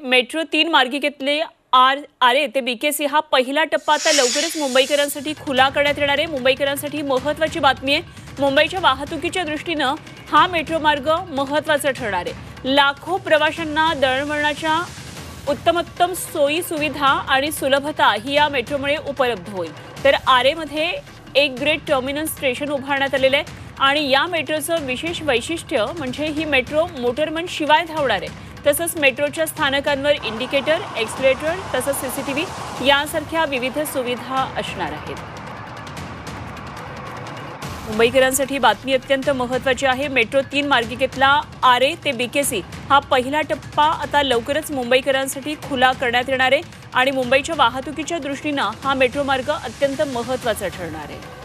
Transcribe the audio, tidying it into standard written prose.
Metro 3 मार्गिकेतले आरे ते BKC हा पहिला टप्पा आता लवकरच मुंबईकरांसाठी खुला करण्यात येणार आहे। मुंबईकरांसाठी महत्त्वाची बातमी आहे। मुंबईच्या वाहतुकीच्या दृष्टीने हा मेट्रो मार्ग महत्त्वाचा ठरणार आहे। लाखो प्रवाशांना दळणवळणाच्या उत्तमोत्तम सोयी सुविधा आणि सुलभता ही या मेट्रोमुळे उपलब्ध होईल। तर आरेमध्ये एक ग्रेड टर्मिनल स्टेशन उभारण्यात आलेले आहे आणि या मेट्रोचं विशेष वैशिष्ट्य म्हणजे ही मेट्रो मोटरमन शिवाय धावणार आहे। तसंच मेट्रोच्या स्थानकांवर इंडिकेटर, एक्सलेटर तसंच सीसीटीव्ही यासारख्या विविध सुविधा असणार आहेत। मुंबईकरांसाठी बातमी अत्यंत महत्त्वाची आहे। मेट्रो 3 मार्गिकेतला आरे ते बीकेसी हा पहिला टप्पा आता लवकरच मुंबईकरांसाठी खुला करण्यात येणार आहे आणि मुंबईच्या वाहतुकीच्या दृष्टीने हा मेट्रो मार्ग अत्यंत महत्त्वाचा ठरणार आहे।